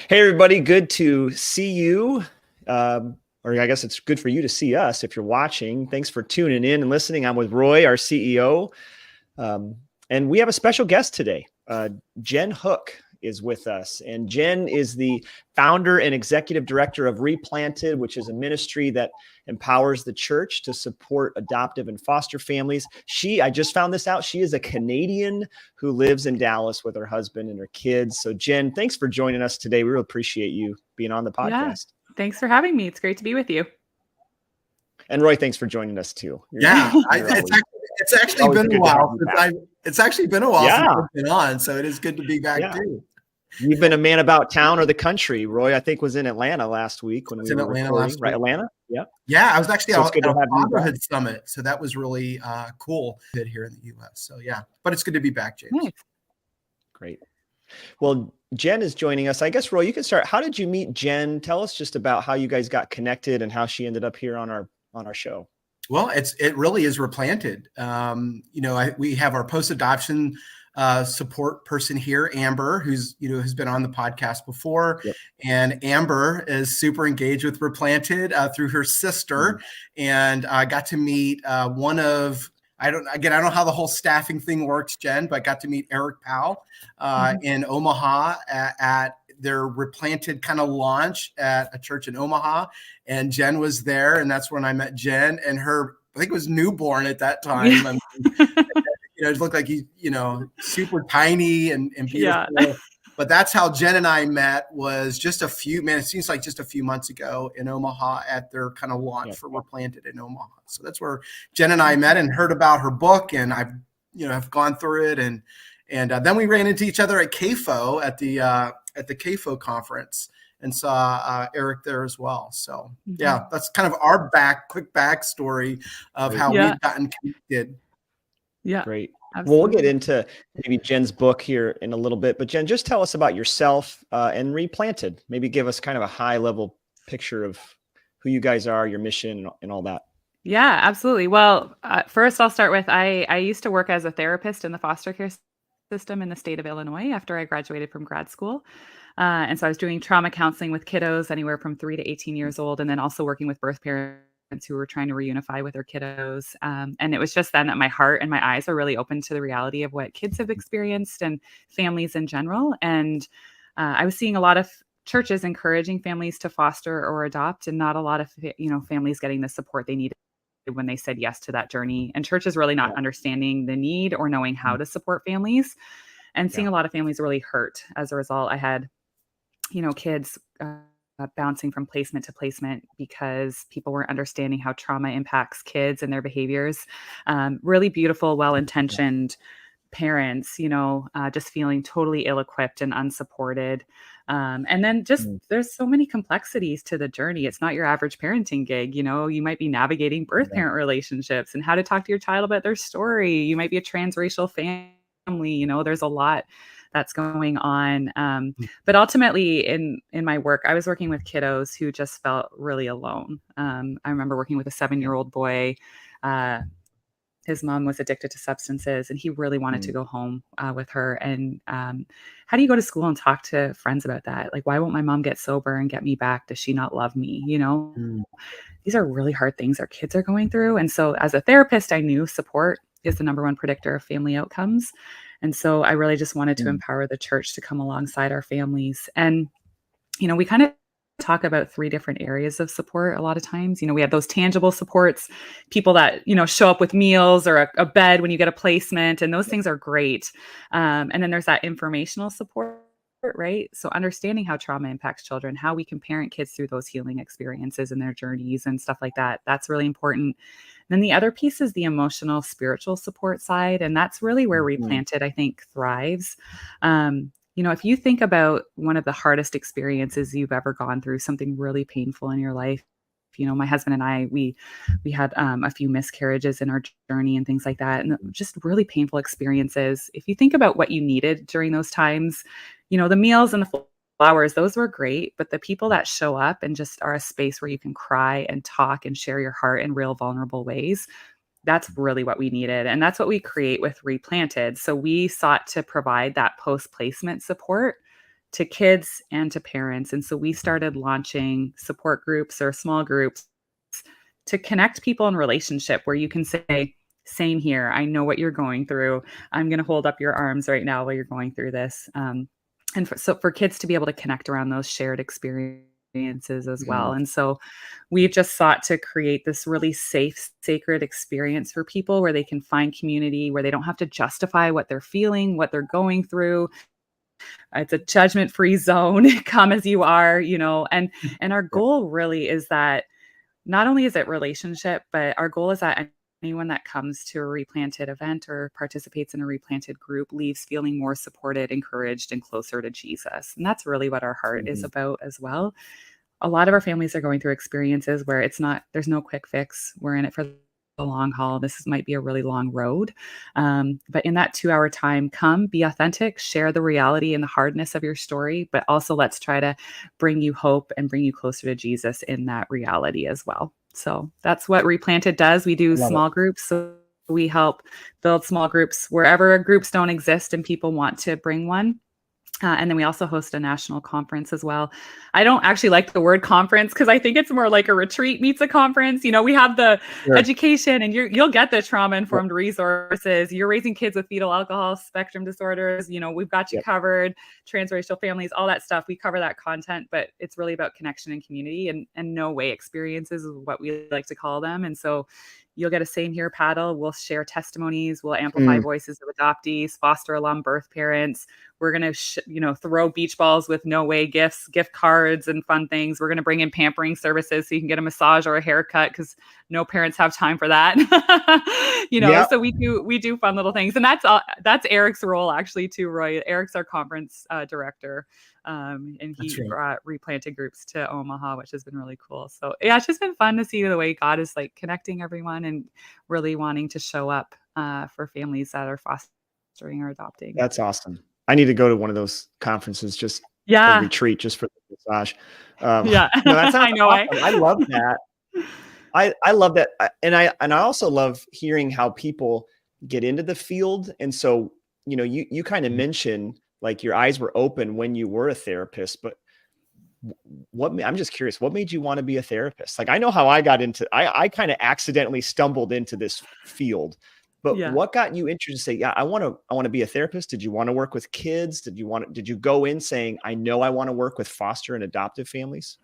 Hey, everybody. Good to see you. Or I guess it's good for you to see us if you're watching. Thanks for tuning in and listening. I'm with Roy, our CEO. Um, and we have a special guest today. Jenn Hook is with us. And Jenn is the founder and executive director of Replanted, which is a ministry that empowers the church to support adoptive and foster families. I just found this out, she is a Canadian who lives in Dallas with her husband and her kids. So Jenn, thanks for joining us today. We really appreciate you being on the Yeah. podcast. Thanks for having me. It's great to be with you. And Roy, thanks for joining us too. It's actually been a while since I've been on, so it is good to be back too. You've been a man about town or the country. Roy, I think, was in Atlanta last week when we were recording. Right, Atlanta? Yeah. Yeah, I was actually at a fatherhood summit, so that was really cool here in the U.S. So yeah, but it's good to be back, James. Nice. Great. Well, Jenn is joining us. I guess, Roy, you can start. How did you meet Jenn? Tell us just about how you guys got connected and how she ended up here on our show. Well, it really is Replanted. We have our post-adoption support person here, Amber, who's has been on the podcast before. Yep. And Amber is super engaged with Replanted through her sister, and I got to meet one of. I don't know how the whole staffing thing works, Jenn, but I got to meet Eric Powell in Omaha at their Replanted kind of launch at a church in Omaha, and Jenn was there, and that's when I met Jenn and her. I think it was newborn at that time. Yeah. I mean, it looked like super tiny and beautiful. Yeah. But that's how Jenn and I met. Was just it seems like just a few months ago in Omaha at their kind of launch for Replanted in Omaha. So that's where Jenn and I met and heard about her book, and I've have gone through it, and then we ran into each other at CAFO at the CAFO conference and saw Eric there as well. So yeah, that's kind of our quick backstory of how we've gotten connected. Yeah. Great. Absolutely. Well, we'll get into maybe Jenn's book here in a little bit, but Jenn, just tell us about yourself and Replanted. Maybe give us kind of a high level picture of who you guys are, your mission, and all that. Yeah, absolutely. Well, first I'll start with, I used to work as a therapist in the foster care system in the state of Illinois after I graduated from grad school. And so I was doing trauma counseling with kiddos anywhere from 3 to 18 years old, and then also working with birth parents who were trying to reunify with their kiddos. And it was just then that my heart and my eyes were really open to the reality of what kids have experienced and families in general. And I was seeing a lot of churches encouraging families to foster or adopt, and not a lot of families getting the support they needed when they said yes to that journey. And churches really not understanding the need or knowing how to support families, and seeing a lot of families really hurt as a result. I had kids bouncing from placement to placement because people weren't understanding how trauma impacts kids and their behaviors. Really beautiful, well-intentioned parents, just feeling totally ill-equipped and unsupported. And then just there's so many complexities to the journey. It's not your average parenting gig. You might be navigating birth parent relationships and how to talk to your child about their story. You might be a transracial family. There's a lot that's going on. But ultimately in my work, I was working with kiddos who just felt really alone. I remember working with a 7-year-old boy. His mom was addicted to substances, and he really wanted to go home with her. And how do you go to school and talk to friends about that? Like, why won't my mom get sober and get me back? Does she not love me? These are really hard things our kids are going through. And so as a therapist, I knew support is the number one predictor of family outcomes. And so I really just wanted to empower the church to come alongside our families. And, we kind of talk about 3 different areas of support a lot of times. We have those tangible supports, people that, show up with meals or a bed when you get a placement, and those things are great. And then there's that informational support, right? So understanding how trauma impacts children, how we can parent kids through those healing experiences and their journeys and stuff like that. That's really important. Then the other piece is the emotional, spiritual support side. And that's really where Replanted, I think, thrives. If you think about one of the hardest experiences you've ever gone through, something really painful in your life, my husband and I, we had a few miscarriages in our journey and things like that, and just really painful experiences. If you think about what you needed during those times, the meals and the flowers, those were great, but the people that show up and just are a space where you can cry and talk and share your heart in real vulnerable ways, that's really what we needed. And that's what we create with Replanted. So we sought to provide that post-placement support to kids and to parents. And so we started launching support groups or small groups to connect people in relationship where you can say, same here. I know what you're going through. I'm going to hold up your arms right now while you're going through this. And for kids to be able to connect around those shared experiences as well. And so we've just sought to create this really safe, sacred experience for people where they can find community, where they don't have to justify what they're feeling, what they're going through. It's a judgment-free zone. Come as you are, and our goal really is that not only is it relationship, but our goal is that anyone that comes to a Replanted event or participates in a Replanted group leaves feeling more supported, encouraged, and closer to Jesus. And that's really what our heart is about as well. A lot of our families are going through experiences where there's no quick fix. We're in it for the long haul. Might be a really long road. But in that 2-hour time, come be authentic, share the reality and the hardness of your story, but also let's try to bring you hope and bring you closer to Jesus in that reality as well. So that's what Replanted does. We do small groups. So we help build small groups wherever groups don't exist and people want to bring one. And then we also host a national conference as well. I don't actually like the word conference because I think it's more like a retreat meets a conference. We have the education and you'll get the trauma-informed resources. You're raising kids with fetal alcohol spectrum disorders. We've got you covered, transracial families, all that stuff. We cover that content, but it's really about connection and community and no way experiences is what we like to call them. And so you'll get a same here paddle. We'll share testimonies. We'll amplify voices of adoptees, foster alum, birth parents. We're going to, throw beach balls with no way gifts, gift cards and fun things. We're going to bring in pampering services so you can get a massage or a haircut because no parents have time for that. So we do fun little things. And that's Eric's role actually too, Roy. Eric's our conference director. And he brought Replanted groups to Omaha, which has been really cool. So yeah, it's just been fun to see the way God is like connecting everyone and really wanting to show up for families that are fostering or adopting. That's awesome. I need to go to one of those conferences just for retreat, just for the massage. That sounds awesome. I love that. I love that. And I also love hearing how people get into the field. And so, you kind of mentioned like your eyes were open when you were a therapist, but I'm just curious, what made you want to be a therapist? Like, I know how I got into, I kind of accidentally stumbled into this field, but what got you interested to say, yeah, I want to be a therapist? Did you want to work with kids? Did you go in saying, I know I want to work with foster and adoptive families?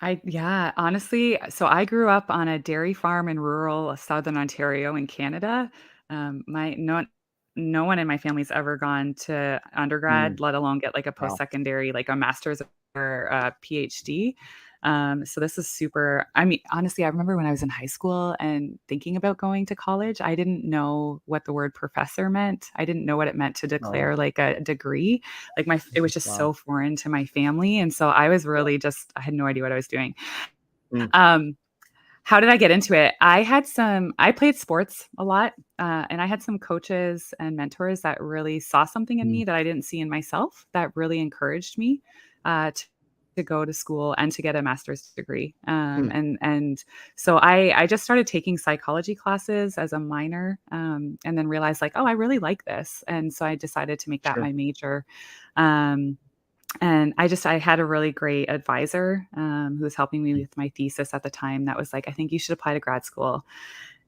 Honestly, so I grew up on a dairy farm in rural Southern Ontario in Canada. No one in my family's ever gone to undergrad, let alone get like a post-secondary, like a master's or a PhD. So this is super, honestly, I remember when I was in high school and thinking about going to college, I didn't know what the word professor meant. I didn't know what it meant to declare like a degree. Like it was just so foreign to my family. And so I was really I had no idea what I was doing. How did I get into it? I played sports a lot, and I had some coaches and mentors that really saw something in me that I didn't see in myself that really encouraged me to go to school and to get a master's degree. And so I just started taking psychology classes as a minor, and then realized like, oh, I really like this. And so I decided to make that my major. And I had a really great advisor who was helping me with my thesis at the time that was like, I think you should apply to grad school.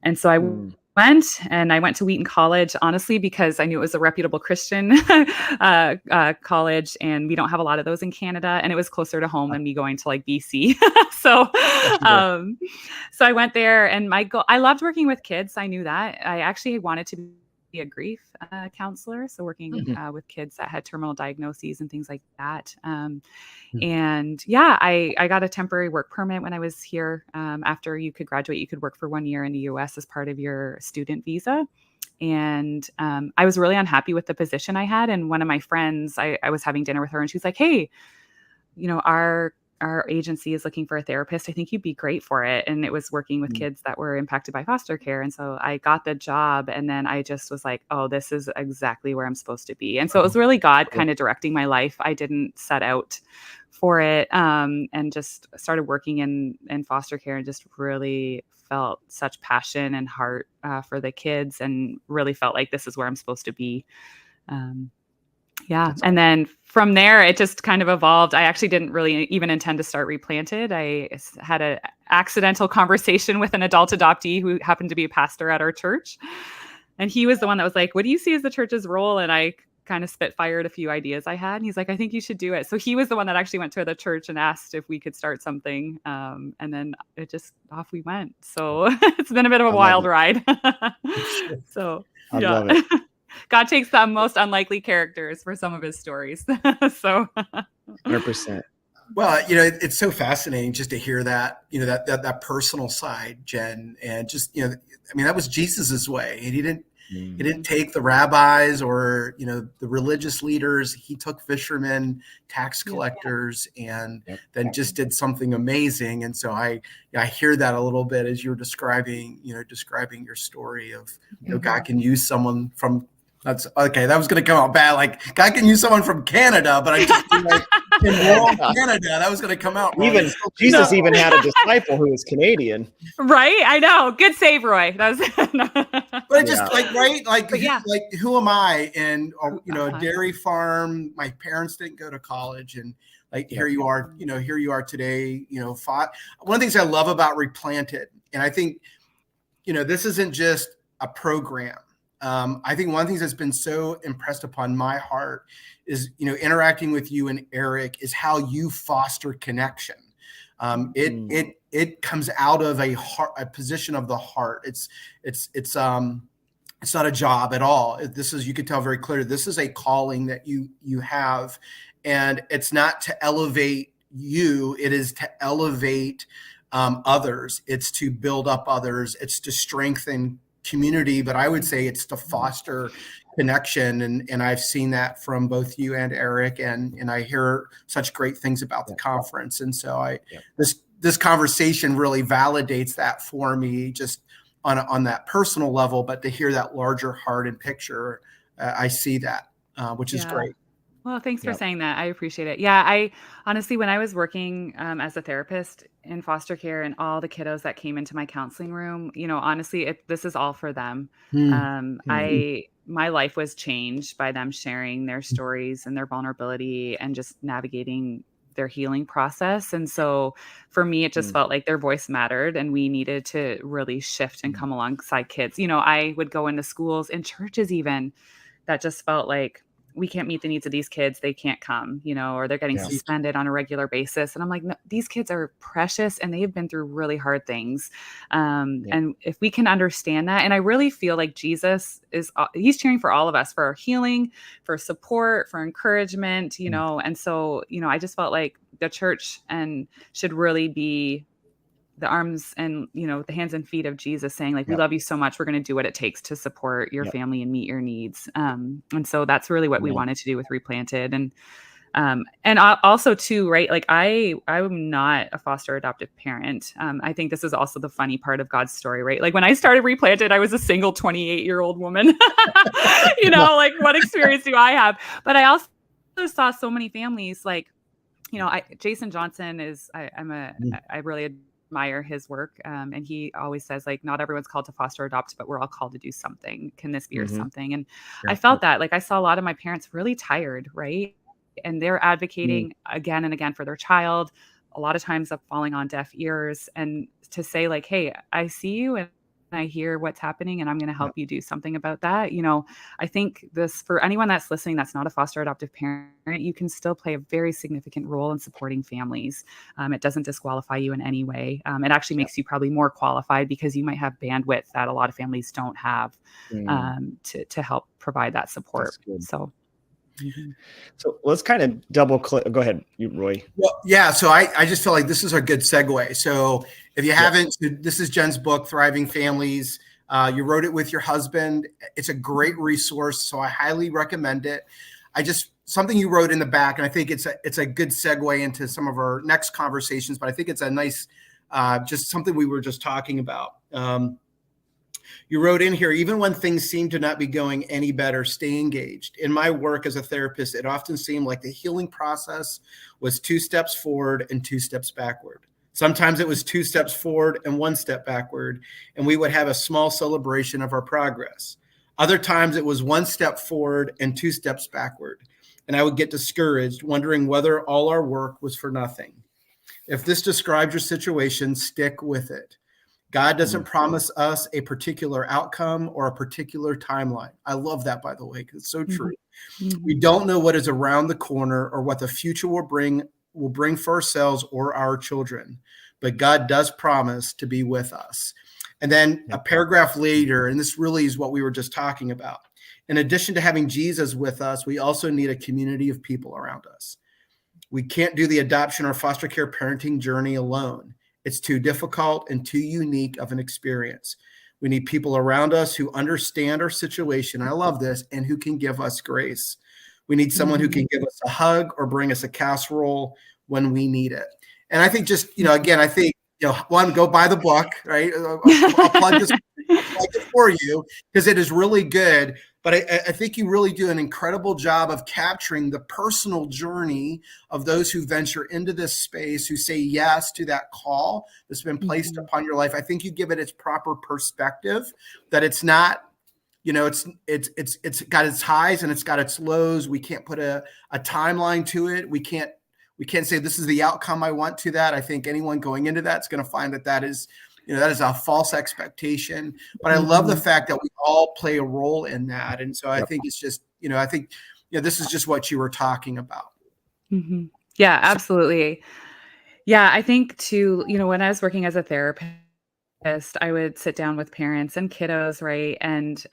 And so I went to Wheaton College, honestly, because I knew it was a reputable Christian college, and we don't have a lot of those in Canada. And it was closer to home than me going to like BC. So I went there, and my goal, I loved working with kids. I knew that. I actually wanted to be a grief counselor, so working with kids that had terminal diagnoses and things like that. And I got a temporary work permit when I was here. After you could graduate, you could work for 1 year in the US as part of your student visa. And I was really unhappy with the position I had. And one of my friends, I was having dinner with her, and she's like, hey, our agency is looking for a therapist. I think you'd be great for it. And it was working with kids that were impacted by foster care. And so I got the job, and then I just was like, oh, this is exactly where I'm supposed to be. And so it was really God kind of directing my life. I didn't set out for it, and just started working in foster care, and just really felt such passion and heart for the kids, and really felt like this is where I'm supposed to be. Yeah. That's And then from there, it just kind of evolved. I actually didn't really even intend to start Replanted. I had an accidental conversation with an adult adoptee who happened to be a pastor at our church. And he was the one that was like, what do you see as the church's role? And I kind of spitfired a few ideas I had. And he's like, I think you should do it. So he was the one that actually went to the church and asked if we could start something. And then it just off we went. So it's been a bit of a wild ride. So I love it. God takes the most unlikely characters for some of his stories. So 100%. Well, it's so fascinating just to hear that, that personal side, Jenn, and just, I mean, that was Jesus's way. And he didn't take the rabbis or, the religious leaders. He took fishermen, tax collectors, and then just did something amazing. And so I hear that a little bit as you're describing your story of, God can use someone from, that's okay. That was going to come out bad. Like, God can use someone from Canada, but I just feel like in rural Canada, that was going to come out wrong. Even Jesus even had a disciple who was Canadian. Right. I know. Good save, Roy. That was. But just like who am I? And a dairy farm. My parents didn't go to college, and here you are. Here you are today. One of the things I love about Replanted, and I think, this isn't just a program. I think one of the things that's been so impressed upon my heart is, interacting with you and Eric is how you foster connection. It comes out of a position of the heart. It's not a job at all. You could tell very clearly, this is a calling that you have, and it's not to elevate you. It is to elevate others. It's to build up others. It's to strengthen community, but I would say it's to foster connection. And I've seen that from both you and Eric, and I hear such great things about the conference. And so this conversation really validates that for me, just on that personal level, but to hear that larger heart and picture, I see that, which is great. Well, thanks for saying that. I appreciate it. Yeah, I honestly, when I was working as a therapist in foster care and all the kiddos that came into my counseling room, honestly, this is all for them. My life was changed by them sharing their stories and their vulnerability and just navigating their healing process. And so for me, it just felt like their voice mattered, and we needed to really shift and come alongside kids. I would go into schools and churches even that just felt like, we can't meet the needs of these kids. They can't come, or they're getting suspended on a regular basis. And I'm like, no, these kids are precious and they've been through really hard things. And if we can understand that, and I really feel like Jesus he's cheering for all of us, for our healing, for support, for encouragement, and so, I just felt like the church should really be the arms and, the hands and feet of Jesus, saying like, we love you so much. We're going to do what it takes to support your family and meet your needs. And so that's really what we wanted to do with Replanted. And also too, right. Like I'm not a foster adoptive parent. I think this is also the funny part of God's story, right? Like when I started Replanted, I was a single 28-year-old woman, like what experience do I have? But I also saw so many families like, Jason Johnson I really admire his work. And he always says like, not everyone's called to foster adopt, but we're all called to do something. Can this be your something? And I felt that, like, I saw a lot of my parents really tired, right? And they're advocating again and again for their child, a lot of times of falling on deaf ears, and to say like, hey, I see you and I hear what's happening and I'm going to help you do something about that. I think this, for anyone that's listening, that's not a foster adoptive parent, you can still play a very significant role in supporting families. It doesn't disqualify you in any way. It actually makes you probably more qualified because you might have bandwidth that a lot of families don't have to help provide that support. So. So let's kind of double click. Go ahead, Roy. Well, yeah. So I just feel like this is a good segue. So if you haven't, this is Jenn's book, Thriving Families. You wrote it with your husband. It's a great resource. So I highly recommend it. Something you wrote in the back, and I think it's a good segue into some of our next conversations, but I think it's a nice, just something we were just talking about. You wrote in here, even when things seem to not be going any better, stay engaged. In my work as a therapist, it often seemed like the healing process was 2 steps forward and 2 steps backward. Sometimes it was 2 steps forward and 1 step backward, and we would have a small celebration of our progress. Other times it was 1 step forward and 2 steps backward. and I would get discouraged, wondering whether all our work was for nothing. If this describes your situation, stick with it. God doesn't promise us a particular outcome or a particular timeline. I love that, by the way, because it's so true. We don't know what is around the corner or what the future will bring for ourselves or our children, but God does promise to be with us. And then a paragraph later, and this really is what we were just talking about. In addition to having Jesus with us, we also need a community of people around us. We can't do the adoption or foster care parenting journey alone. It's too difficult and too unique of an experience. We need people around us who understand our situation. I love this, and who can give us grace. We need someone who can give us a hug or bring us a casserole when we need it. And I think just, again, I think, one, go buy the book, right? I'll plug this for you because it is really good. But I think you really do an incredible job of capturing the personal journey of those who venture into this space, who say yes to that call that's been placed upon your life. I think you give it its proper perspective, that it's not, it's got its highs and it's got its lows. We can't put a timeline to it. We can't say this is the outcome I want to that. I think anyone going into that is going to find that is a false expectation. But I love the fact that we all play a role in that. And so I think it's just, this is just what you were talking about. Yeah, absolutely. Yeah, I think too, when I was working as a therapist, I would sit down with parents and kiddos, right? And,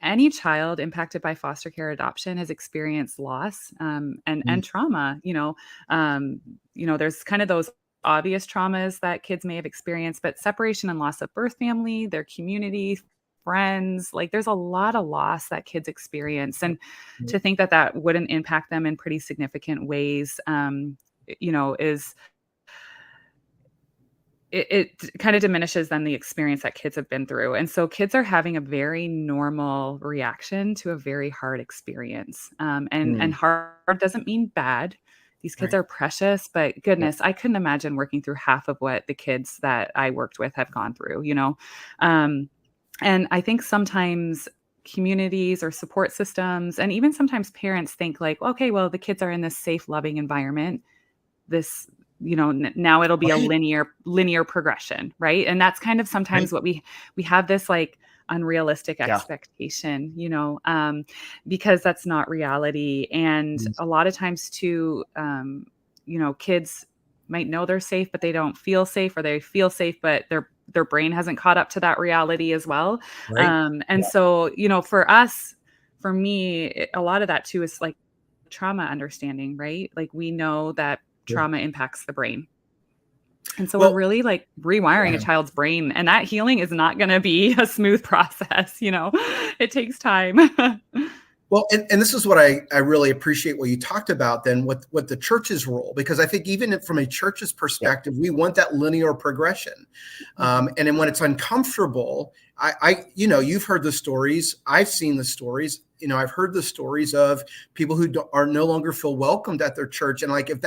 any child impacted by foster care adoption has experienced loss and trauma. There's kind of those obvious traumas that kids may have experienced, but separation and loss of birth family, their community, friends, like there's a lot of loss that kids experience. And to think that wouldn't impact them in pretty significant ways, is it kind of diminishes then the experience that kids have been through. And so kids are having a very normal reaction to a very hard experience. And hard doesn't mean bad. These kids are precious, but goodness, I couldn't imagine working through half of what the kids that I worked with have gone through, And I think sometimes communities or support systems, and even sometimes parents think like, okay, well, the kids are in this safe, loving environment. This, now it'll be a linear progression, right? And that's kind of sometimes what we have this like unrealistic expectation, because that's not reality. And a lot of times too, kids might know they're safe, but they don't feel safe, or they feel safe, but their brain hasn't caught up to that reality as well. Right. So, for me, a lot of that too is like trauma understanding, right? Like we know that trauma impacts the brain. And so we're really like rewiring a child's brain, and that healing is not going to be a smooth process. It takes time. Well, and this is what I really appreciate what you talked about then, what the church's role, because I think even from a church's perspective, we want that linear progression. And then when it's uncomfortable, you've heard the stories, I've seen the stories, I've heard the stories of people who are no longer feel welcomed at their church. And like, if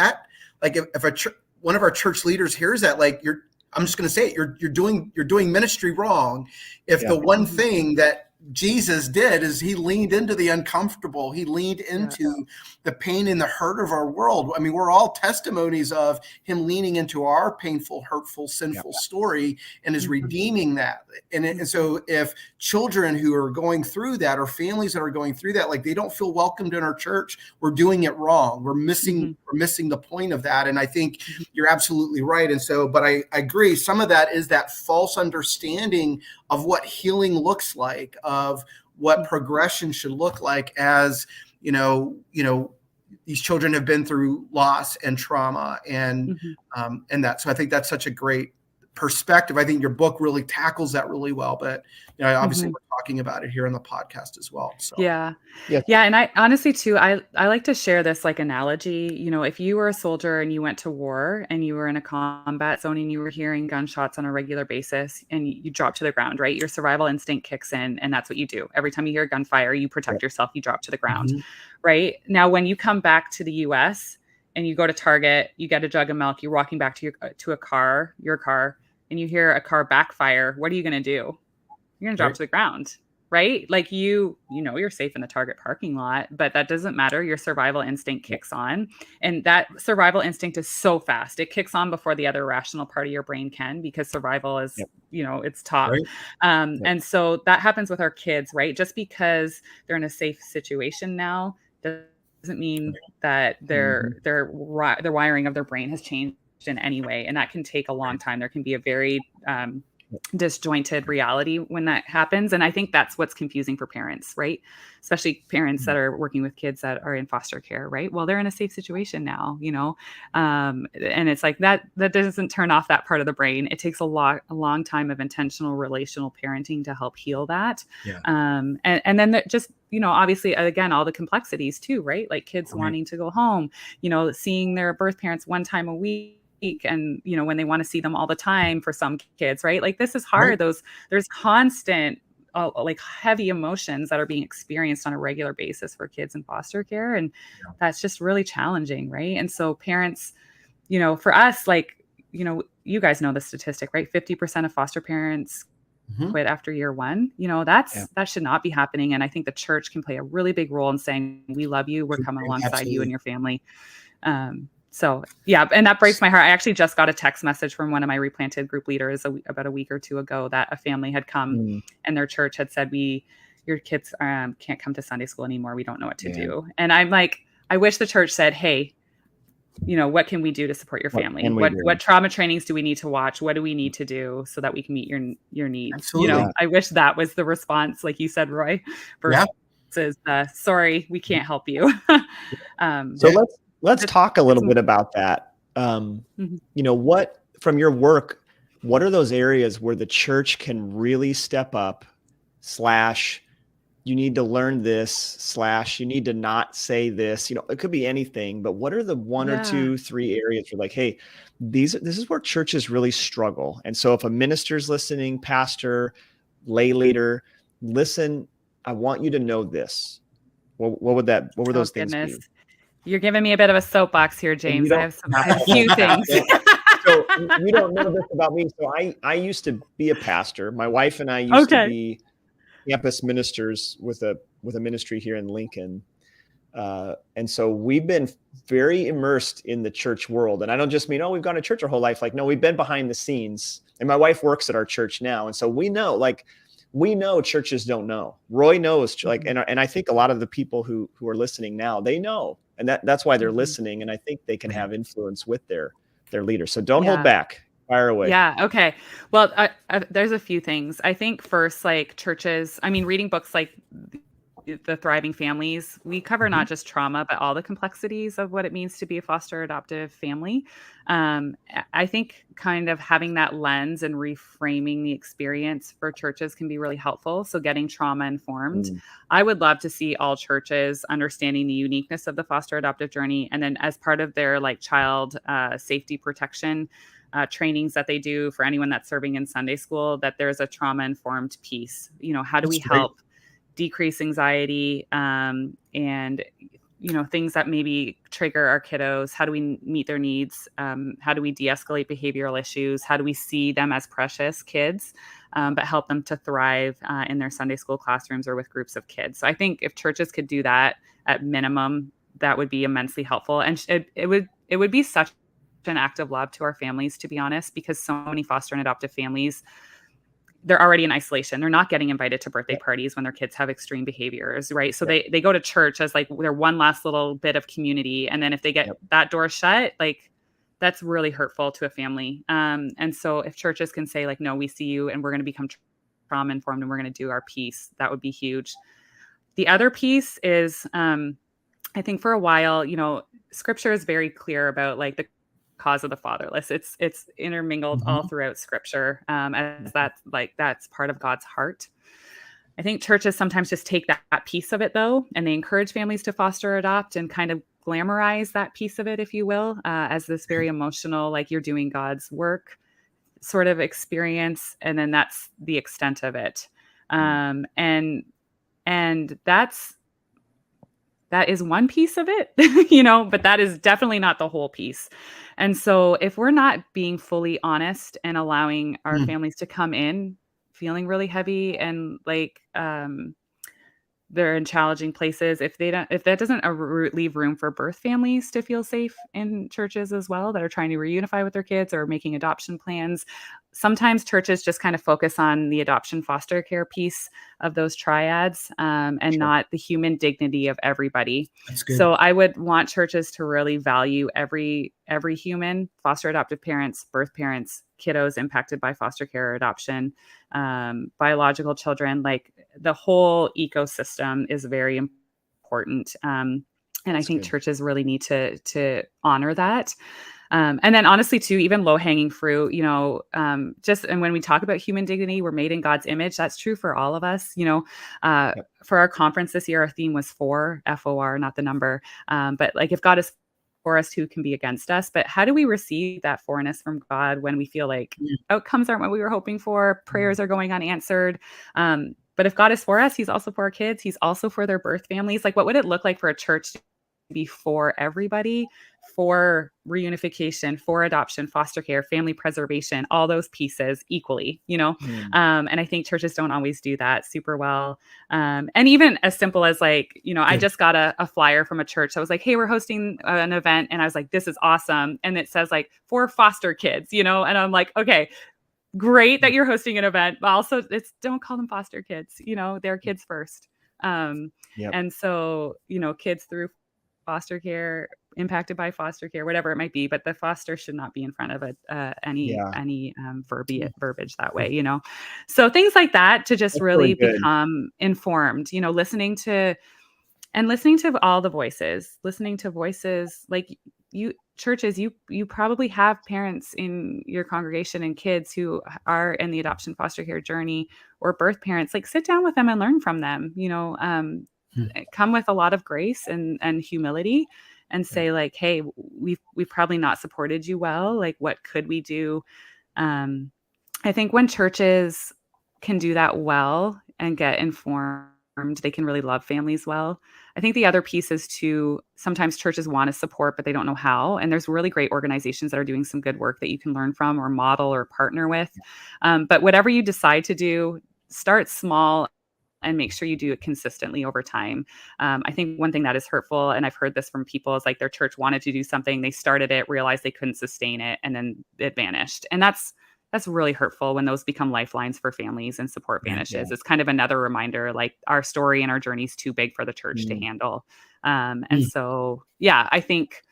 one of our church leaders hears that, like I'm just going to say it, you're doing ministry wrong. If the one thing that Jesus did is he leaned into the uncomfortable. He leaned into the pain and the hurt of our world. I mean, we're all testimonies of him leaning into our painful, hurtful, sinful story and is redeeming that. And so if children who are going through that, or families that are going through that, like they don't feel welcomed in our church, we're doing it wrong. We're missing the point of that. And I think you're absolutely right. And so, but I agree. Some of that is that false understanding of what healing looks like, of what progression should look like, as these children have been through loss and trauma and that. So I think that's such a great perspective. I think your book really tackles that really well, but obviously we're talking about it here on the podcast as well. So yeah. And I honestly too, I like to share this like analogy. If you were a soldier and you went to war and you were in a combat zone and you were hearing gunshots on a regular basis and you drop to the ground, right? Your survival instinct kicks in, and that's what you do. Every time you hear gunfire, you protect yourself, you drop to the ground, right? Now, when you come back to the US and you go to Target, you get a jug of milk, you're walking back to your car, and you hear a car backfire, what are you going to do? You're going to drop to the ground, right? Like you're safe in the Target parking lot, but that doesn't matter. Your survival instinct kicks on. And that survival instinct is so fast. It kicks on before the other rational part of your brain can, because survival is, it's top. Right. And so that happens with our kids, right? Just because they're in a safe situation now doesn't mean that their wiring of their brain has changed in any way. And that can take a long time. There can be a very disjointed reality when that happens. And I think that's what's confusing for parents, right? Especially parents that are working with kids that are in foster care, right? Well, they're in a safe situation now, and it's like that doesn't turn off that part of the brain. It takes a long time of intentional relational parenting to help heal that. Yeah. And then just, obviously, again, all the complexities too, right? Like kids wanting to go home, seeing their birth parents one time a week, and when they want to see them all the time for some kids, right? Like this is hard. There's constant like heavy emotions that are being experienced on a regular basis for kids in foster care, and that's just really challenging, right? And so parents, for us, like you guys know the statistic, right? 50% of foster parents quit after year one. That should not be happening. And I think the church can play a really big role in saying, we love you, we're coming alongside you and your family. So yeah, and that breaks my heart. I actually just got a text message from one of my Replanted group leaders about a week or two ago that a family had come and their church had said, your kids can't come to Sunday school anymore. We don't know what to do. And I'm like, I wish the church said, hey, what can we do to support your family? What trauma trainings do we need to watch? What do we need to do so that we can meet your needs? Absolutely. I wish that was the response, like you said, Roy, versus sorry, we can't help you. So let's talk a little bit about that. What, from your work, what are those areas where the church can really step up / you need to learn this / you need to not say this, it could be anything, but what are the one or two, 3 areas where like, hey, this is where churches really struggle. And so if a minister's listening, pastor, lay leader, listen, I want you to know this. What were those things be? You're giving me a bit of a soapbox here, James. I have a few things. So you don't know this about me. So I used to be a pastor. My wife and I used to be campus ministers with a ministry here in Lincoln. And so we've been very immersed in the church world. And I don't just mean, we've gone to church our whole life. Like, no, we've been behind the scenes. And my wife works at our church now. And so we know churches don't know. Roy knows, and I think a lot of the people who are listening now, they know. And that's why they're listening. And I think they can have influence with their leaders. So don't hold back. Fire away. Yeah. Okay. Well, there's a few things. I think first, like churches, reading books like The Thriving Families, we cover not just trauma, but all the complexities of what it means to be a foster adoptive family. I think kind of having that lens and reframing the experience for churches can be really helpful. So getting trauma informed. I would love to see all churches understanding the uniqueness of the foster adoptive journey. And then as part of their like child safety protection trainings that they do for anyone that's serving in Sunday school, that there's a trauma informed piece. How do we help decrease anxiety and things that maybe trigger our kiddos? How do we meet their needs? How do we de-escalate behavioral issues? How do we see them as precious kids, but help them to thrive in their Sunday school classrooms or with groups of kids? So I think if churches could do that at minimum, that would be immensely helpful. And it would be such an act of love to our families, to be honest, because so many foster and adoptive families, they're already in isolation. They're not getting invited to birthday parties when their kids have extreme behaviors, right? So they go to church as like their one last little bit of community. And then if they get that door shut, like that's really hurtful to a family. And so if churches can say like, no, we see you and we're going to become trauma informed and we're going to do our piece, that would be huge. The other piece is, I think for a while, scripture is very clear about like the cause of the fatherless. It's intermingled all throughout scripture, as that's part of God's heart. I think churches sometimes just take that piece of it though, and they encourage families to foster adopt and kind of glamorize that piece of it, if you will, as this very emotional, like you're doing God's work sort of experience. And then that's the extent of it. And that is one piece of it, but that is definitely not the whole piece. And so if we're not being fully honest and allowing our families to come in feeling really heavy and like they're in challenging places, if that doesn't leave room for birth families to feel safe in churches as well, that are trying to reunify with their kids or making adoption plans. Sometimes churches just kind of focus on the adoption foster care piece of those triads, and Sure. not the human dignity of everybody. That's good. So I would want churches to really value every human: foster adoptive parents, birth parents, kiddos impacted by foster care or adoption, biological children. Like, the whole ecosystem is very important. And I think churches really need to honor that. And then honestly too, even low hanging fruit, and when we talk about human dignity, we're made in God's image. That's true for all of us. For our conference this year, our theme was FOR, not the number. But like, if God is for us, who can be against us? But how do we receive that forness from God when we feel like outcomes aren't what we were hoping for, prayers are going unanswered? But if God is for us, he's also for our kids. He's also for their birth families. Like, what would it look like for a church to be for everybody, for reunification, for adoption, foster care, family preservation, all those pieces equally, And I think churches don't always do that super well. And even as simple as like, I just got a flyer from a church. I was like, hey, we're hosting an event. And I was like, this is awesome. And it says like, for foster kids, and I'm like, okay, great that you're hosting an event, but also don't call them foster kids, they're kids first. And so, kids through foster care, impacted by foster care, whatever it might be, but the foster should not be in front of any verbiage that way, So things like that, to just really become informed, listening to all the voices, like churches, you probably have parents in your congregation and kids who are in the adoption foster care journey, or birth parents. Like, sit down with them and learn from them, come with a lot of grace and humility, and say like, hey, we've probably not supported you well. Like, what could we do? I think when churches can do that well and get informed, they can really love families well. I think the other piece is too, sometimes churches want to support, but they don't know how. And there's really great organizations that are doing some good work that you can learn from or model or partner with. But whatever you decide to do, start small and make sure you do it consistently over time. I think one thing that is hurtful, and I've heard this from people, is like, their church wanted to do something, they started it, realized they couldn't sustain it, and then it vanished. And that's really hurtful when those become lifelines for families and support vanishes. It's kind of another reminder, like, our story and our journey is too big for the church to handle. So, I think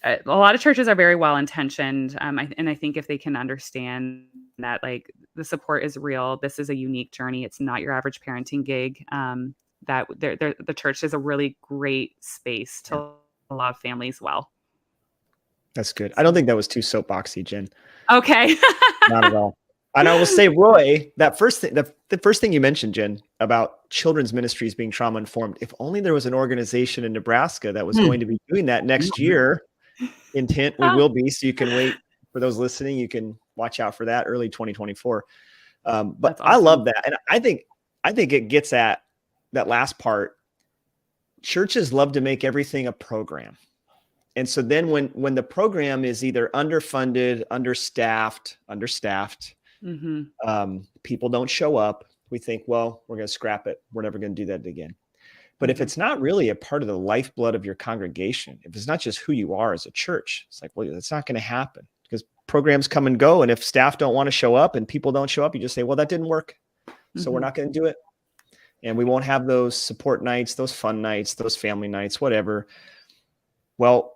a lot of churches are very well intentioned. And I think if they can understand that, like, the support is real, this is a unique journey, it's not your average parenting gig, that the church is a really great space to love families well. That's good. I don't think that was too soapboxy, Jen. Okay. Not at all. And I will say, Roy, that first thing, the first thing you mentioned, Jen, about children's ministries being trauma informed. If only there was an organization in Nebraska that was going to be doing that next year. Intent, we will be. So you can wait, for those listening, you can watch out for that early 2024. But awesome. I love that. And I think it gets at that last part. Churches love to make everything a program. And so then when the program is either underfunded, understaffed, people don't show up, we think, well, we're going to scrap it. We're never going to do that again. But if it's not really a part of the lifeblood of your congregation, if it's not just who you are as a church, it's like, well, that's not going to happen, because programs come and go. And if staff don't want to show up and people don't show up, you just say, well, that didn't work, so we're not going to do it. And we won't have those support nights, those fun nights, those family nights, whatever. Well,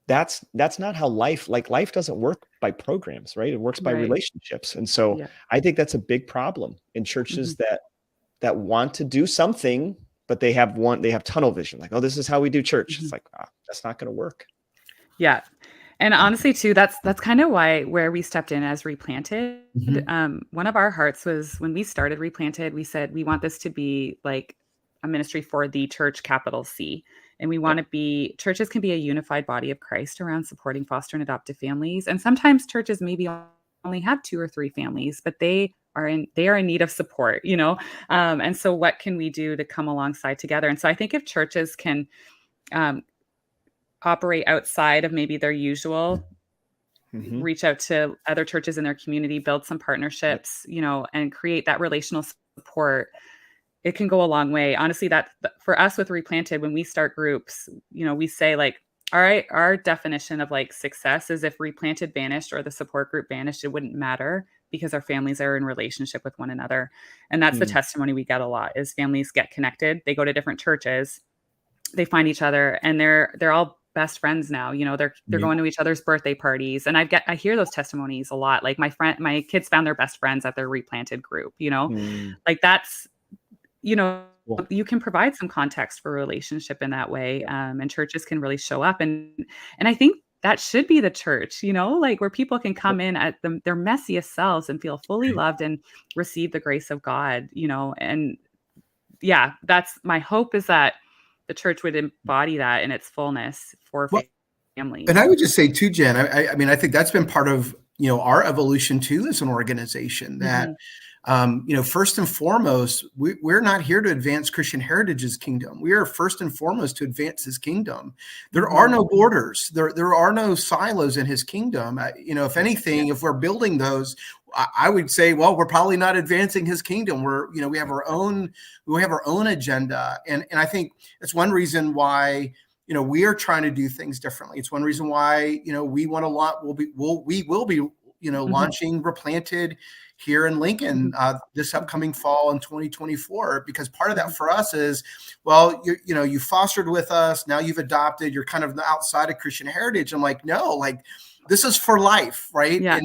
that's not how life doesn't work by programs, right? It works by relationships. And so I think that's a big problem in churches that want to do something, but they have tunnel vision. Like, oh, this is how we do church. It's like, that's not going to work. Yeah. And honestly too, that's kind of where we stepped in as Replanted. One of our hearts was, when we started Replanted, we said, we want this to be like a ministry for the church, capital C. And we want to be, churches can be a unified body of Christ around supporting foster and adoptive families. And sometimes churches maybe only have 2 or 3 families, but they are in need of support, and so what can we do to come alongside together? And so I think if churches can operate outside of maybe their usual reach out to other churches in their community, build some partnerships, and create that relational support, it can go a long way. Honestly, that for us with Replanted, when we start groups, we say like, all right, our definition of like success is if Replanted vanished or the support group vanished, it wouldn't matter because our families are in relationship with one another. And that's the testimony we get a lot is families get connected. They go to different churches, they find each other, and they're all best friends now. They're going to each other's birthday parties. And I hear those testimonies a lot. Like my kids found their best friends at their Replanted group, like that's, cool. You can provide some context for a relationship in that way. And churches can really show up. And I think that should be the church, like where people can come in at their messiest selves and feel fully loved and receive the grace of God, and yeah, that's my hope, is that the church would embody that in its fullness for families. And I would just say too, Jen, I mean, I think that's been part of, our evolution too as an organization, that first and foremost, we're not here to advance Christian Heritage's kingdom. We are first and foremost to advance his kingdom. There are no borders. There are no silos in his kingdom. If anything, if we're building those, I would say, well, we're probably not advancing his kingdom. We have our own agenda. And I think it's one reason why, we are trying to do things differently. It's one reason why, we want we will be launching Replanted here in Lincoln this upcoming fall in 2024, because part of that for us is, well, you fostered with us, now you've adopted, you're kind of outside of Christian Heritage. I'm like, no, like this is for life, right? Yeah.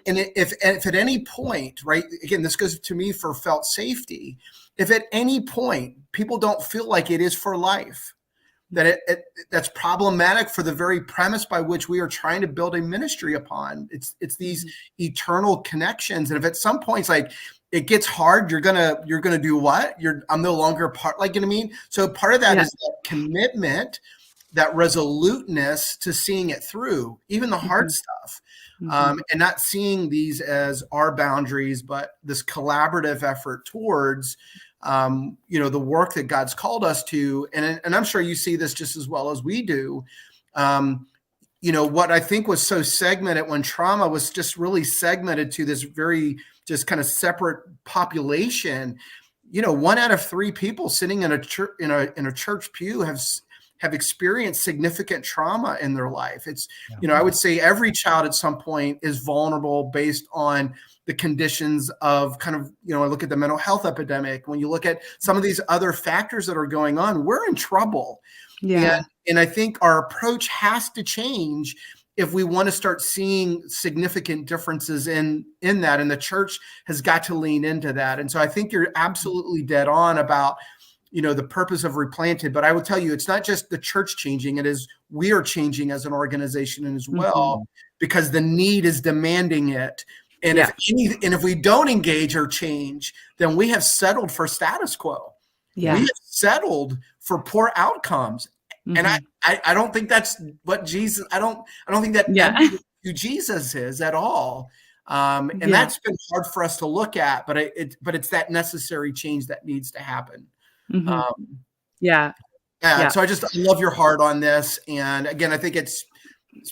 And if at any point, right, again, this goes to me for felt safety. If at any point people don't feel like it is for life, that that's problematic for the very premise by which we are trying to build a ministry upon. It's these eternal connections. And if at some points, like it gets hard, you're gonna do what? I'm no longer part, like, you know what I mean? So part of that is that commitment, that resoluteness to seeing it through, even the hard stuff. And not seeing these as our boundaries, but this collaborative effort towards, the work that God's called us to. And I'm sure you see this just as well as we do. What I think was so segmented when trauma was just really segmented to this very just kind of separate population. 1 out of 3 people sitting in a church, in a church pew have experienced significant trauma in their life. It's, I would say every child at some point is vulnerable based on the conditions of kind of, I look at the mental health epidemic. When you look at some of these other factors that are going on, we're in trouble. Yeah. And I think our approach has to change if we want to start seeing significant differences in that. And the church has got to lean into that. And so I think you're absolutely dead on about, the purpose of Replanted. But I will tell you, it's not just the church changing. It is, we are changing as an organization as well, because the need is demanding it. And if we don't engage or change, then we have settled for status quo. We have settled for poor outcomes. And I don't think that's what Jesus, I don't think that who Jesus is at all. And that's been hard for us to look at, but it's that necessary change that needs to happen. So I love your heart on this. And again, I think it's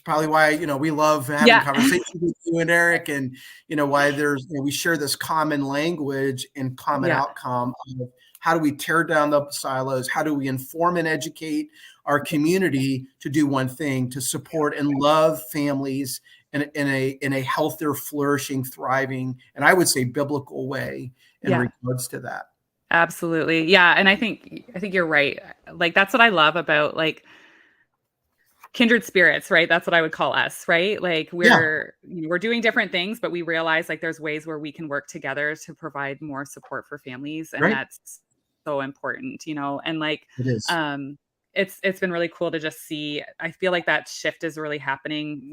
probably why, we love having conversations with you and Eric, and, why there's, we share this common language and common outcome of how do we tear down the silos? How do we inform and educate our community to do one thing, to support and love families in a healthier, flourishing, thriving, and I would say biblical way in regards to that. Absolutely. Yeah. And I think you're right. Like, that's what I love about like kindred spirits, right? That's what I would call us, right? Like we're doing different things, but we realize like there's ways where we can work together to provide more support for families. And that's so important, and like, it is. It's been really cool to just see. I feel like that shift is really happening,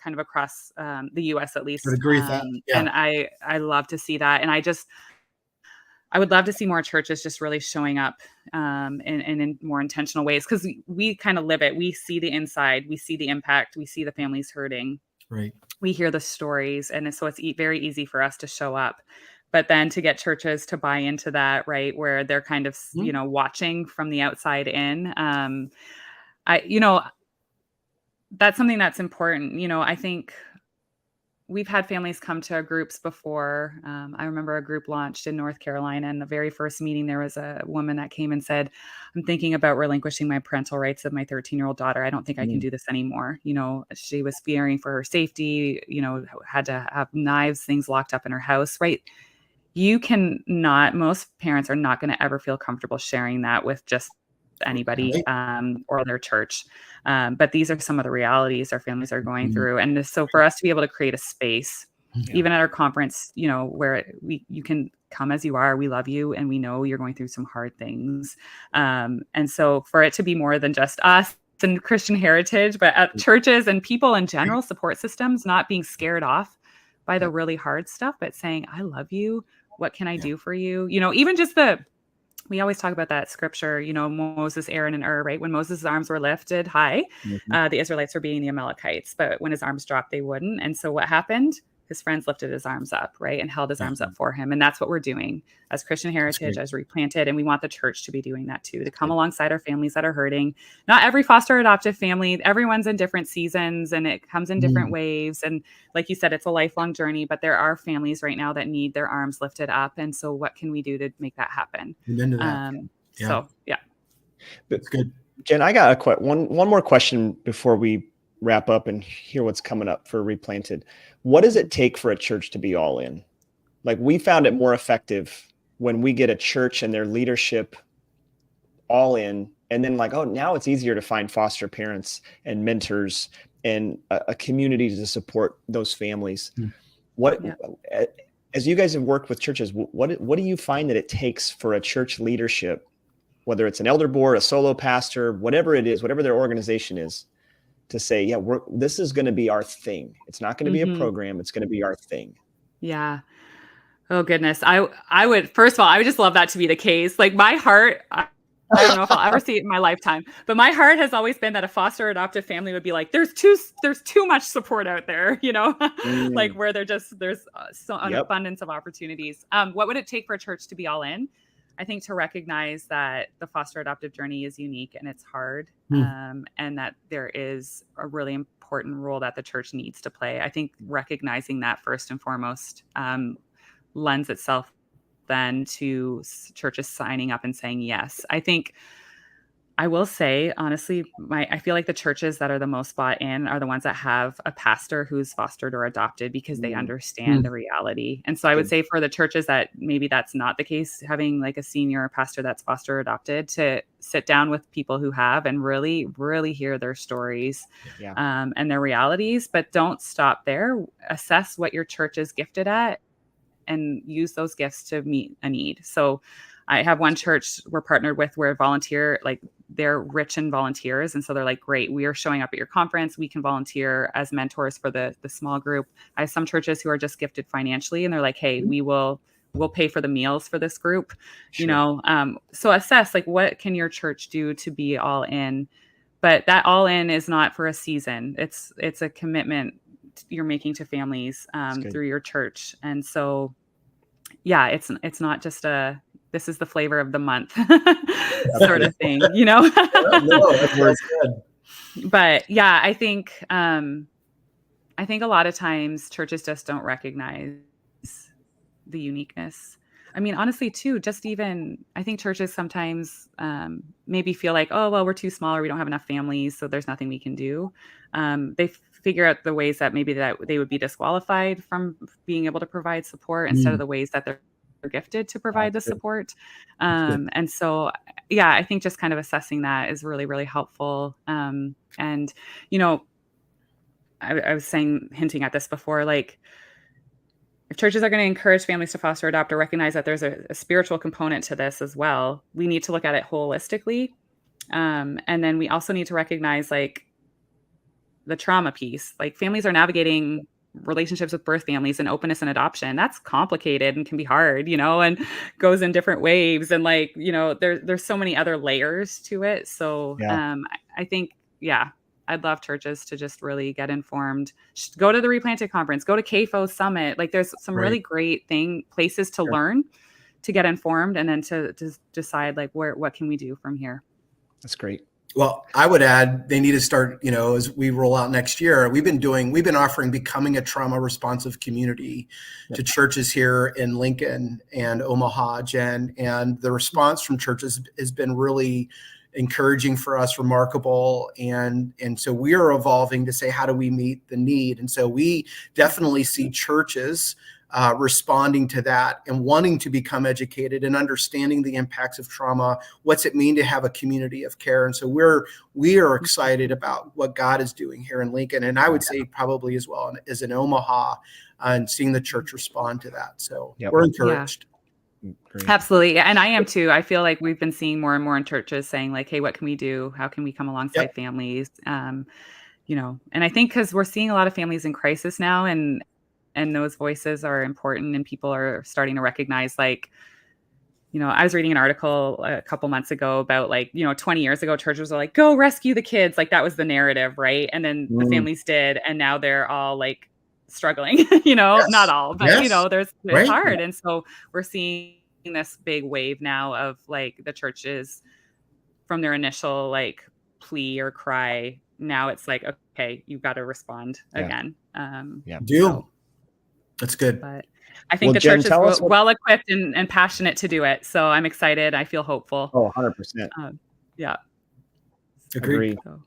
kind of across the US at least. I would agree with that. And I love to see that. And I would love to see more churches just really showing up in more intentional ways, because we kind of live it. We see the inside, we see the impact, we see the families hurting. Right. We hear the stories. And so it's very easy for us to show up. But then to get churches to buy into that, right, where they're kind of, that's something that's important. I think we've had families come to our groups before. I remember a group launched in North Carolina, and the very first meeting, there was a woman that came and said, I'm thinking about relinquishing my parental rights of my 13-year-old daughter. I don't think I can do this anymore. She was fearing for her safety, had to have knives, things locked up in her house, right? Most parents are not going to ever feel comfortable sharing that with just anybody or their church. But these are some of the realities our families are going through. And so for us to be able to create a space, even at our conference, where you can come as you are, we love you, and we know you're going through some hard things. And so for it to be more than just us and Christian Heritage, but at churches and people in general, support systems, not being scared off by the really hard stuff, but saying, I love you. What can I do for you? Even just we always talk about that scripture, Moses, Aaron, and Ur, right? When Moses' arms were lifted high, the Israelites were beating the Amalekites, but when his arms dropped, they wouldn't. And so what happened? His friends lifted his arms up, right? And held his arms up for him. And that's what we're doing as Christian Heritage, as Replanted. And we want the church to be doing that too, to come alongside our families that are hurting. Not every foster adoptive family, everyone's in different seasons, and it comes in different waves. And like you said, it's a lifelong journey, but there are families right now that need their arms lifted up. And so what can we do to make that happen? So, yeah. That's good. Jen, I got one more question before we wrap up and hear what's coming up for Replanted. What does it take for a church to be all in? Like, we found it more effective when we get a church and their leadership all in, and then now it's easier to find foster parents and mentors and a community to support those families. As you guys have worked with churches, what do you find that it takes for a church leadership, whether it's an elder board, a solo pastor, whatever it is, whatever their organization is, to say, this is going to be our thing. It's not going to be a program. It's going to be our thing. Yeah. Oh goodness. I would, first of all, I would just love that to be the case. Like, my heart, I don't know if I'll ever see it in my lifetime, but my heart has always been that a foster adoptive family would be like, there's too much support out there, like where there's an abundance of opportunities. What would it take for a church to be all in? I think to recognize that the foster adoptive journey is unique and it's hard, and that there is a really important role that the church needs to play. I think recognizing that first and foremost lends itself then to churches signing up and saying yes. I will say, honestly, I feel like the churches that are the most bought in are the ones that have a pastor who's fostered or adopted, because they understand the reality. And so I would say for the churches that maybe that's not the case, having like a senior pastor that's foster adopted, to sit down with people who have and really, really hear their stories and their realities, but don't stop there. Assess what your church is gifted at and use those gifts to meet a need. So I have one church we're partnered with where they're rich in volunteers. And so they're like, great, we are showing up at your conference. We can volunteer as mentors for the small group. I have some churches who are just gifted financially, and they're like, hey, we'll pay for the meals for this group, so assess what can your church do to be all in, but that all in is not for a season. It's a commitment you're making to families through your church. And so, it's not just this is the flavor of the month sort of thing, No, that's good. But I think a lot of times churches just don't recognize the uniqueness. I mean, honestly, too, just even, I think churches sometimes maybe feel like, oh, well, we're too small, or we don't have enough families, so there's nothing we can do. They figure out the ways that maybe that they would be disqualified from being able to provide support instead of the ways that they're gifted to provide the support. And so, I think just kind of assessing that is really, really helpful. And, I was hinting at this before, like, if churches are going to encourage families to foster, adopt, or recognize that there's a spiritual component to this as well, we need to look at it holistically. And then we also need to recognize the trauma piece. Like, families are navigating relationships with birth families and openness and adoption. That's complicated and can be hard, and goes in different waves. And there's so many other layers to it. So I think, I'd love churches to just really get informed. Go to the Replanted conference, go to CAFO Summit. There's some really great places to learn, to get informed, and then to decide what can we do from here. That's great. Well, I would add they need to start, as we roll out next year, we've been offering becoming a trauma responsive community to churches here in Lincoln and Omaha, Jen, and the response from churches has been really encouraging for us, remarkable. And so we are evolving to say, how do we meet the need? And so we definitely see churches responding to that and wanting to become educated and understanding the impacts of trauma. What's it mean to have a community of care? And so we are excited about what God is doing here in Lincoln, and I would say probably as well as in Omaha, and seeing the church respond to that. So we're encouraged. Great. Absolutely. And I am too. I feel like we've been seeing more and more in churches saying like, hey, what can we do? How can we come alongside families? And I think because we're seeing a lot of families in crisis now, and those voices are important, and people are starting to recognize, like, I was reading an article a couple months ago about 20 years ago, churches were like, go rescue the kids. Like that was the narrative. Right. And then the families did. And now they're all like struggling, not all, but it's hard. And so we're seeing this big wave now of like the churches from their initial like plea or cry. Now it's like, okay, you've got to respond again. That's good. But I think the Jen, church is well equipped and passionate to do it. So I'm excited. I feel hopeful. Oh, 100%. Yeah. Agreed. So.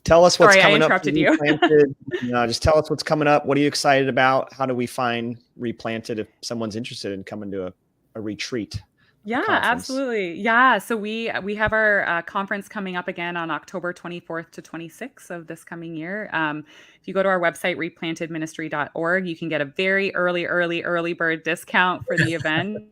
Tell us what's coming up. Sorry, I interrupted you. Just tell us what's coming up. What are you excited about? How do we find Replanted if someone's interested in coming to a retreat? Yeah, absolutely. Yeah. So we have our conference coming up again on October 24th to 26th of this coming year. If you go to our website, replantedministry.org, you can get a very early bird discount for the event.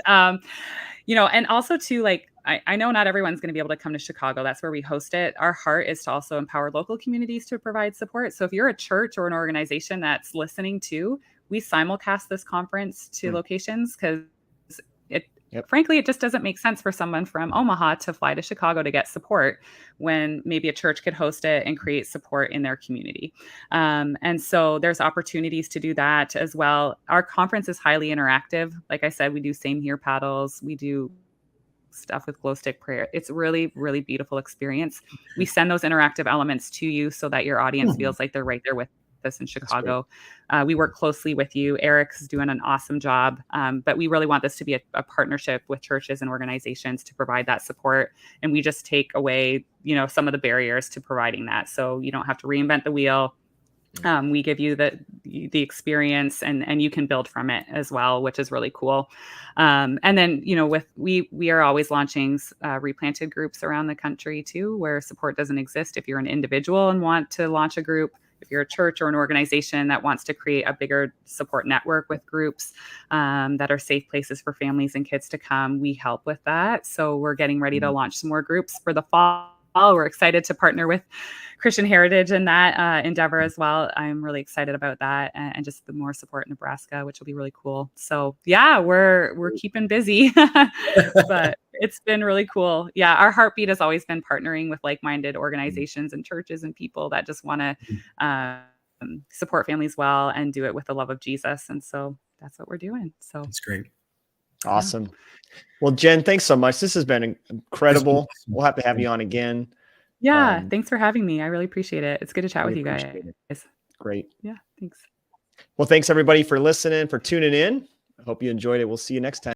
And also too, like, I know not everyone's going to be able to come to Chicago. That's where we host it. Our heart is to also empower local communities to provide support. So if you're a church or an organization that's listening to, we simulcast this conference to locations because frankly, it just doesn't make sense for someone from Omaha to fly to Chicago to get support when maybe a church could host it and create support in their community. And so there's opportunities to do that as well. Our conference is highly interactive. Like I said, we do same here paddles. We do stuff with glow stick prayer. It's really, really beautiful experience. We send those interactive elements to you so that your audience feels like they're right there with us in Chicago. We work closely with you. Eric's doing an awesome job. But we really want this to be a partnership with churches and organizations to provide that support. And we just take away, some of the barriers to providing that. So you don't have to reinvent the wheel. We give you the experience and you can build from it as well, which is really cool. And then, we are always launching Replanted groups around the country too, where support doesn't exist. If you're an individual and want to launch a group, if you're a church or an organization that wants to create a bigger support network with groups that are safe places for families and kids to come, we help with that. So we're getting ready to launch some more groups for the fall. We're excited to partner with Christian Heritage in that endeavor as well. I'm really excited about that and just the more support in Nebraska, which will be really cool. So yeah, we're keeping busy, but it's been really cool. Yeah, our heartbeat has always been partnering with like-minded organizations and churches and people that just want to support families well and do it with the love of Jesus. And so that's what we're doing. So that's great. Awesome. Yeah. Well, Jen, thanks so much. This has been incredible. We'll have to have you on again. Yeah. Thanks for having me. I really appreciate it. It's good to chat with you guys. Great. Yeah. Thanks. Well, thanks everybody for listening, for tuning in. I hope you enjoyed it. We'll see you next time.